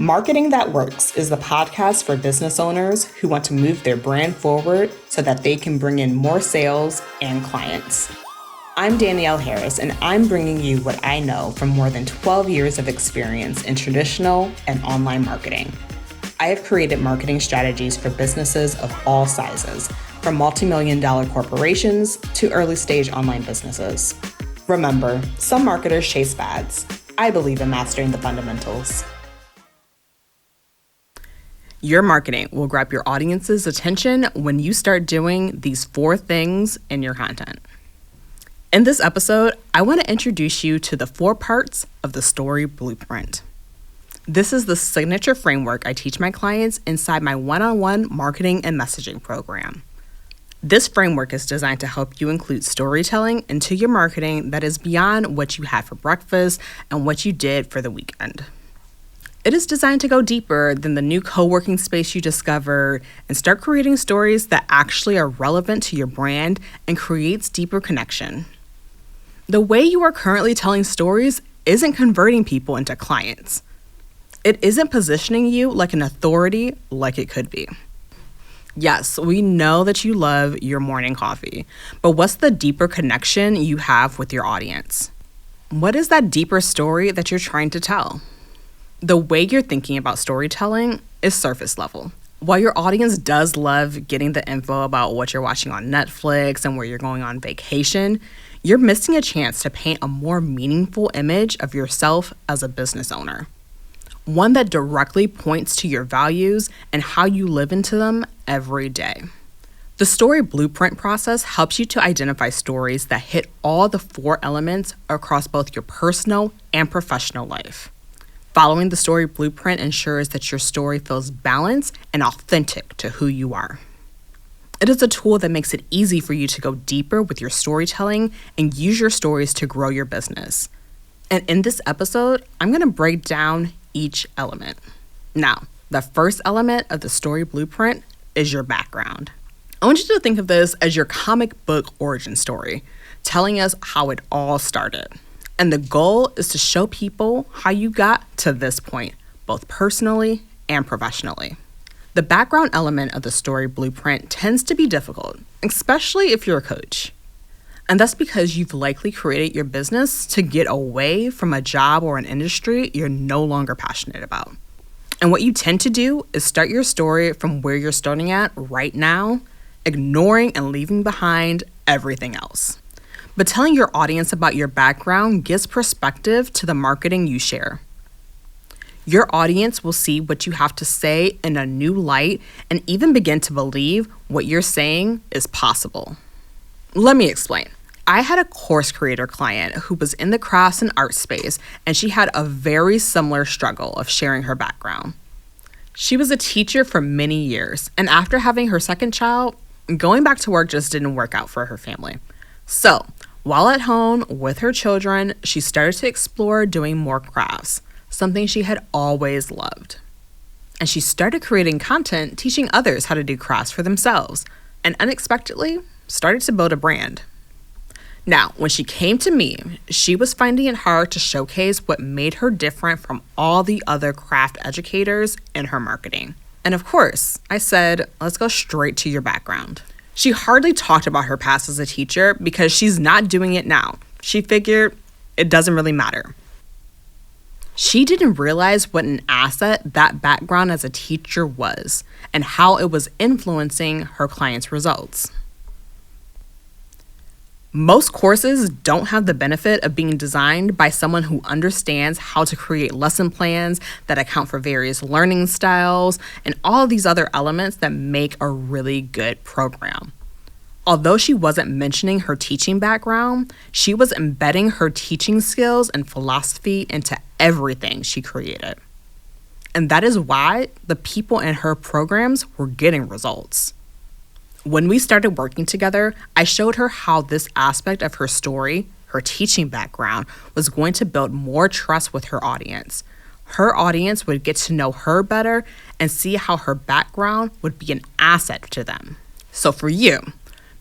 Marketing That Works is the podcast for business owners who want to move their brand forward so that they can bring in more sales and clients. I'm Danielle R, and I'm bringing you what I know from more than 12 years of experience in traditional and online marketing. I have created marketing strategies for businesses of all sizes, from multi-million-dollar corporations to early-stage online businesses. Remember, some marketers chase fads. I believe in mastering the fundamentals. Your marketing will grab your audience's attention when you start doing these 4 things in your content. In this episode, I want to introduce you to the 4 parts of the story blueprint. This is the signature framework I teach my clients inside my one-on-one marketing and messaging program. This framework is designed to help you include storytelling into your marketing that is beyond what you had for breakfast and what you did for the weekend. It is designed to go deeper than the new co-working space you discovered and start creating stories that actually are relevant to your brand and creates deeper connection. The way you are currently telling stories isn't converting people into clients. It isn't positioning you like an authority like it could be. Yes, we know that you love your morning coffee, but what's the deeper connection you have with your audience? What is that deeper story that you're trying to tell? The way you're thinking about storytelling is surface level. While your audience does love getting the info about what you're watching on Netflix and where you're going on vacation, you're missing a chance to paint a more meaningful image of yourself as a business owner. One that directly points to your values and how you live into them every day. The story blueprint process helps you to identify stories that hit all the 4 elements across both your personal and professional life. Following the story blueprint ensures that your story feels balanced and authentic to who you are. It is a tool that makes it easy for you to go deeper with your storytelling and use your stories to grow your business. And in this episode, I'm going to break down each element. Now, the first element of the story blueprint is your background. I want you to think of this as your comic book origin story, telling us how it all started. And the goal is to show people how you got to this point, both personally and professionally. The background element of the story blueprint tends to be difficult, especially if you're a coach. And that's because you've likely created your business to get away from a job or an industry you're no longer passionate about. And what you tend to do is start your story from where you're starting at right now, ignoring and leaving behind everything else. But telling your audience about your background gives perspective to the marketing you share. Your audience will see what you have to say in a new light and even begin to believe what you're saying is possible. Let me explain. I had a course creator client who was in the crafts and art space, and she had a very similar struggle of sharing her background. She was a teacher for many years, and after having her second child, going back to work just didn't work out for her family. So, while at home with her children, she started to explore doing more crafts, something she had always loved. And she started creating content teaching others how to do crafts for themselves, and unexpectedly started to build a brand. Now, when she came to me, she was finding it hard to showcase what made her different from all the other craft educators in her marketing. And of course, I said, let's go straight to your background. She hardly talked about her past as a teacher because she's not doing it now. She figured it doesn't really matter. She didn't realize what an asset that background as a teacher was and how it was influencing her clients' results. Most courses don't have the benefit of being designed by someone who understands how to create lesson plans that account for various learning styles and all these other elements that make a really good program. Although she wasn't mentioning her teaching background, she was embedding her teaching skills and philosophy into everything she created. And that is why the people in her programs were getting results. When we started working together, I showed her how this aspect of her story, her teaching background, was going to build more trust with her audience. Her audience would get to know her better and see how her background would be an asset to them. So for you,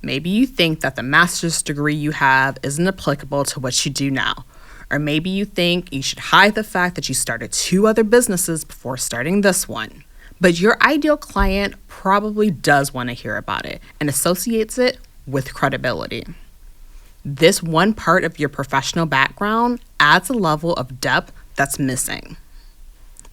maybe you think that the master's degree you have isn't applicable to what you do now, Or maybe you think you should hide the fact that you started 2 other businesses before starting this one. But your ideal client probably does want to hear about it and associates it with credibility. This one part of your professional background adds a level of depth that's missing.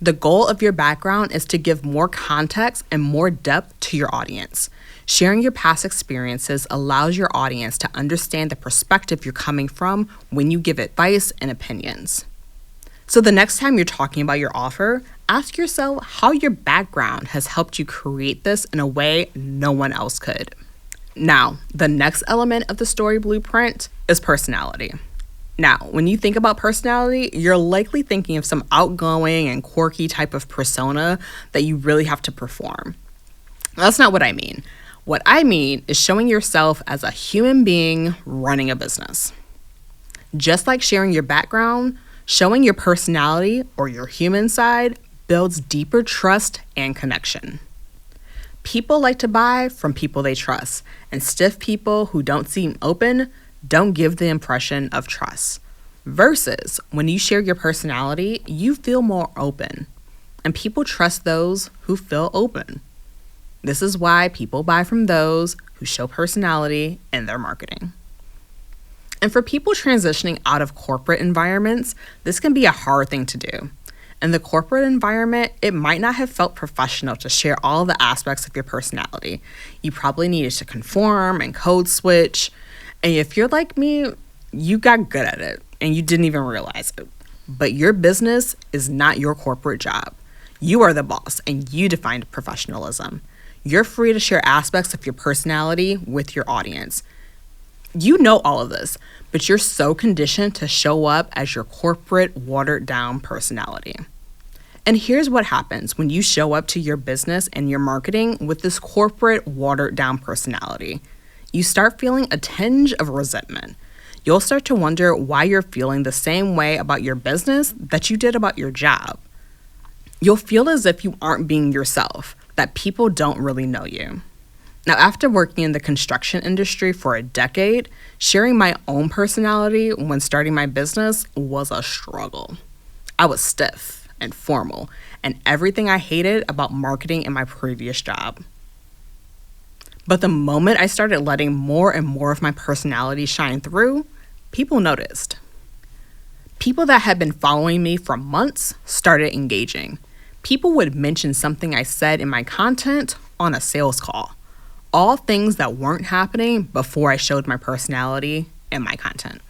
The goal of your background is to give more context and more depth to your audience. Sharing your past experiences allows your audience to understand the perspective you're coming from when you give advice and opinions. So the next time you're talking about your offer, ask yourself how your background has helped you create this in a way no one else could. Now, the next element of the story blueprint is personality. Now, when you think about personality, you're likely thinking of some outgoing and quirky type of persona that you really have to perform. That's not what I mean. What I mean is showing yourself as a human being running a business. Just like sharing your background, showing your personality or your human side builds deeper trust and connection. People like to buy from people they trust, and stiff people who don't seem open don't give the impression of trust. Versus when you share your personality, you feel more open, and people trust those who feel open. This is why people buy from those who show personality in their marketing. And for people transitioning out of corporate environments, this can be a hard thing to do. In the corporate environment, it might not have felt professional to share all the aspects of your personality. You probably needed to conform and code switch. And if you're like me, you got good at it and you didn't even realize it. But your business is not your corporate job. You are the boss and you define professionalism. You're free to share aspects of your personality with your audience. You know all of this, but you're so conditioned to show up as your corporate, watered-down personality. And here's what happens when you show up to your business and your marketing with this corporate, watered-down personality. You start feeling a tinge of resentment. You'll start to wonder why you're feeling the same way about your business that you did about your job. You'll feel as if you aren't being yourself, that people don't really know you. Now, after working in the construction industry for a decade, sharing my own personality when starting my business was a struggle. I was stiff and formal, and everything I hated about marketing in my previous job. But the moment I started letting more and more of my personality shine through, people noticed. People that had been following me for months started engaging. People would mention something I said in my content on a sales call. All things that weren't happening before I showed my personality in my content.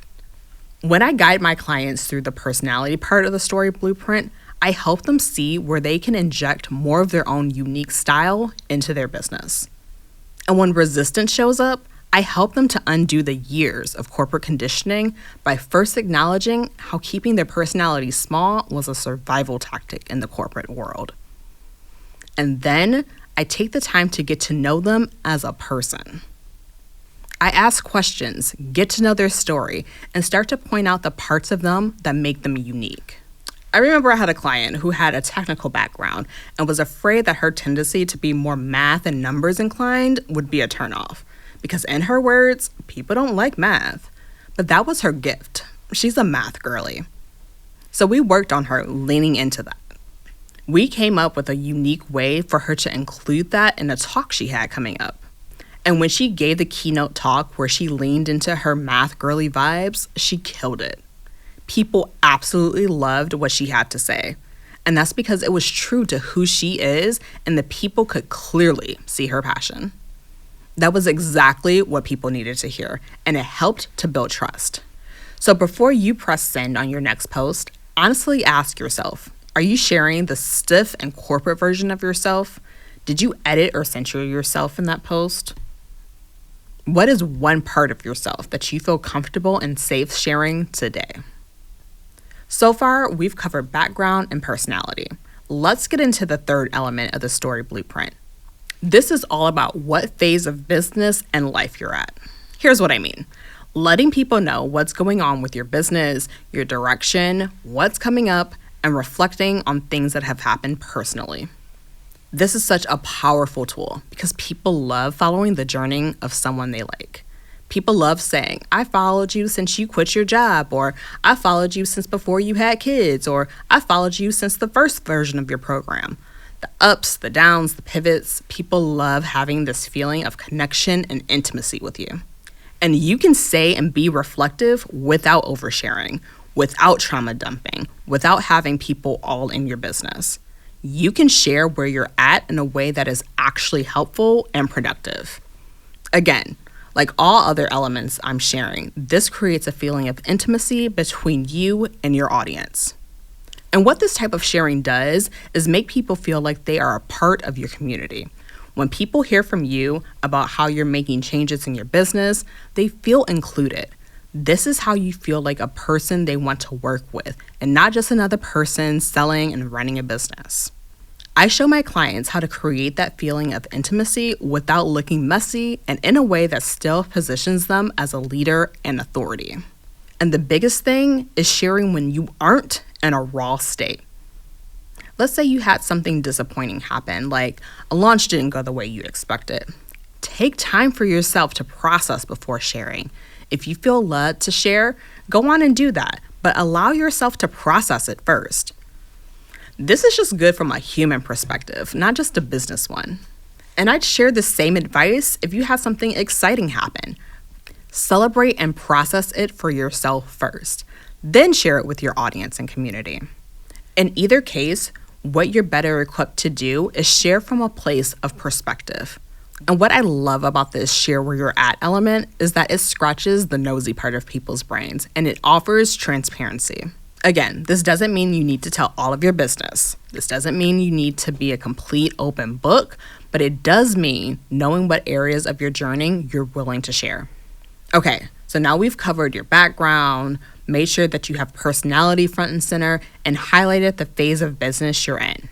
When I guide my clients through the personality part of the story blueprint, I help them see where they can inject more of their own unique style into their business. And when resistance shows up, I help them to undo the years of corporate conditioning by first acknowledging how keeping their personality small was a survival tactic in the corporate world. And then I take the time to get to know them as a person. I ask questions, get to know their story, and start to point out the parts of them that make them unique. I remember I had a client who had a technical background and was afraid that her tendency to be more math and numbers inclined would be a turnoff. Because in her words, people don't like math. But that was her gift. She's a math girly. So we worked on her leaning into that. We came up with a unique way for her to include that in a talk she had coming up. And when she gave the keynote talk where she leaned into her math girly vibes, she killed it. People absolutely loved what she had to say. And that's because it was true to who she is, and the people could clearly see her passion. That was exactly what people needed to hear, and it helped to build trust. So before you press send on your next post, honestly ask yourself, are you sharing the stiff and corporate version of yourself? Did you edit or censor yourself in that post? What is one part of yourself that you feel comfortable and safe sharing today? So far, we've covered background and personality. Let's get into the third element of the story blueprint. This is all about what phase of business and life you're at. Here's what I mean. Letting people know what's going on with your business, your direction, what's coming up, and reflecting on things that have happened personally. This is such a powerful tool because people love following the journey of someone they like. People love saying, I followed you since you quit your job, or I followed you since before you had kids, or I followed you since the first version of your program. The ups, the downs, the pivots, people love having this feeling of connection and intimacy with you. And you can say and be reflective without oversharing, without trauma dumping, without having people all in your business. You can share where you're at in a way that is actually helpful and productive. Again, like all other elements I'm sharing, this creates a feeling of intimacy between you and your audience. And what this type of sharing does is make people feel like they are a part of your community. When people hear from you about how you're making changes in your business, they feel included. This is how you feel like a person they want to work with, and not just another person selling and running a business. I show my clients how to create that feeling of intimacy without looking messy and in a way that still positions them as a leader and authority. And the biggest thing is sharing when you aren't in a raw state. Let's say you had something disappointing happen, like a launch didn't go the way you expected. Take time for yourself to process before sharing. If you feel led to share, go on and do that, but allow yourself to process it first. This is just good from a human perspective, not just a business one. And I'd share the same advice if you have something exciting happen. Celebrate and process it for yourself first, then share it with your audience and community. In either case, what you're better equipped to do is share from a place of perspective. And what I love about this share where you're at element is that it scratches the nosy part of people's brains and it offers transparency. Again, this doesn't mean you need to tell all of your business. This doesn't mean you need to be a complete open book, but it does mean knowing what areas of your journey you're willing to share. Okay, so now we've covered your background, made sure that you have personality front and center, and highlighted the phase of business you're in.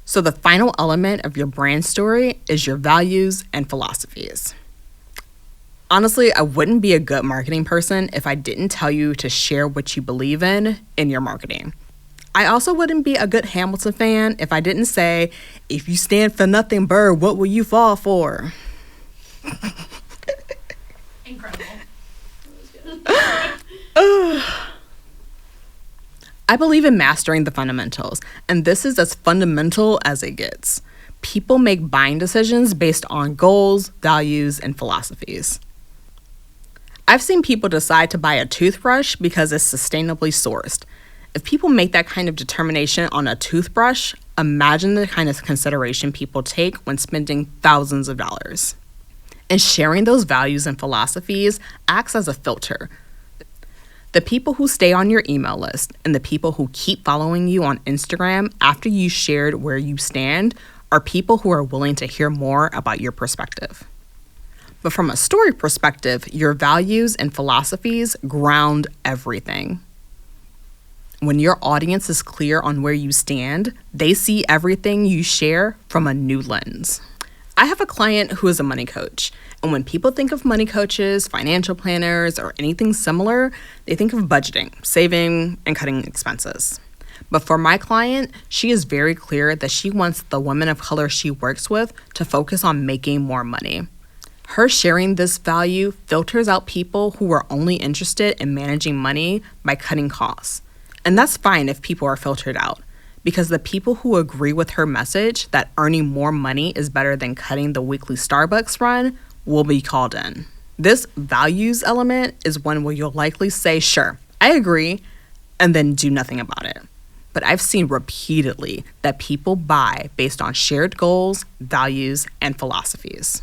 So the final element of your brand story is your values and philosophies. Honestly, I wouldn't be a good marketing person if I didn't tell you to share what you believe in your marketing. I also wouldn't be a good Hamilton fan if I didn't say, if you stand for nothing, bird, what will you fall for? Incredible. I believe in mastering the fundamentals, and this is as fundamental as it gets. People make buying decisions based on goals, values, and philosophies. I've seen people decide to buy a toothbrush because it's sustainably sourced. If people make that kind of determination on a toothbrush, imagine the kind of consideration people take when spending thousands of dollars. And sharing those values and philosophies acts as a filter. The people who stay on your email list and the people who keep following you on Instagram after you shared where you stand are people who are willing to hear more about your perspective. But from a story perspective, your values and philosophies ground everything. When your audience is clear on where you stand, they see everything you share from a new lens. I have a client who is a money coach, and when people think of money coaches, financial planners, or anything similar, they think of budgeting, saving, and cutting expenses. But for my client, she is very clear that she wants the women of color she works with to focus on making more money. Her sharing this value filters out people who are only interested in managing money by cutting costs. And that's fine if people are filtered out, because the people who agree with her message that earning more money is better than cutting the weekly Starbucks run will be called in. This values element is one where you'll likely say, sure, I agree, and then do nothing about it. But I've seen repeatedly that people buy based on shared goals, values, and philosophies.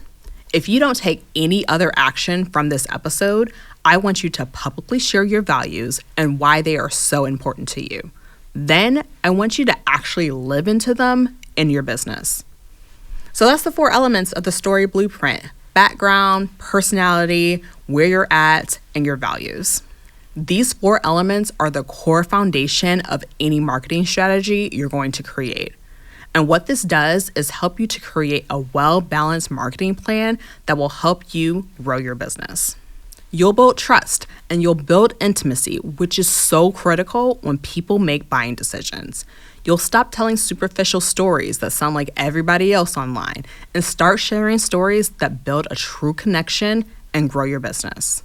If you don't take any other action from this episode, I want you to publicly share your values and why they are so important to you. Then I want you to actually live into them in your business. So that's the 4 elements of the story blueprint: background, personality, where you're at, and your values. These 4 elements are the core foundation of any marketing strategy you're going to create. And what this does is help you to create a well-balanced marketing plan that will help you grow your business. You'll build trust and you'll build intimacy, which is so critical when people make buying decisions. You'll stop telling superficial stories that sound like everybody else online and start sharing stories that build a true connection and grow your business.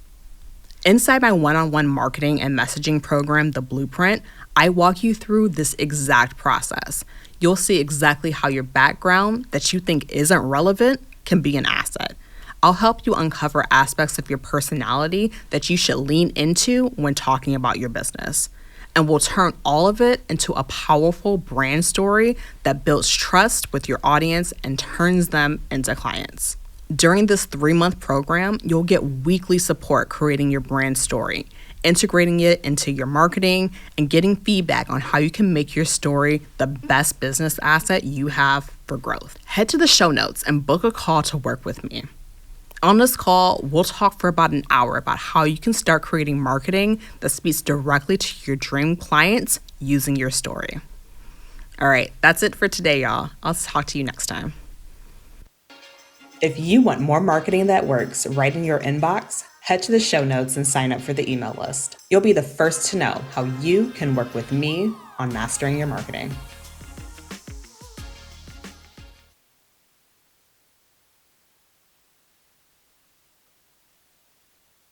Inside my one-on-one marketing and messaging program, The Blueprint, I walk you through this exact process. You'll see exactly how your background that you think isn't relevant can be an asset. I'll help you uncover aspects of your personality that you should lean into when talking about your business. And we'll turn all of it into a powerful brand story that builds trust with your audience and turns them into clients. During this 3-month program, you'll get weekly support creating your brand story, integrating it into your marketing, and getting feedback on how you can make your story the best business asset you have for growth. Head to the show notes and book a call to work with me. On this call, we'll talk for about an hour about how you can start creating marketing that speaks directly to your dream clients using your story. All right, that's it for today, y'all. I'll talk to you next time. If you want more marketing that works right in your inbox, head to the show notes and sign up for the email list. You'll be the first to know how you can work with me on mastering your marketing.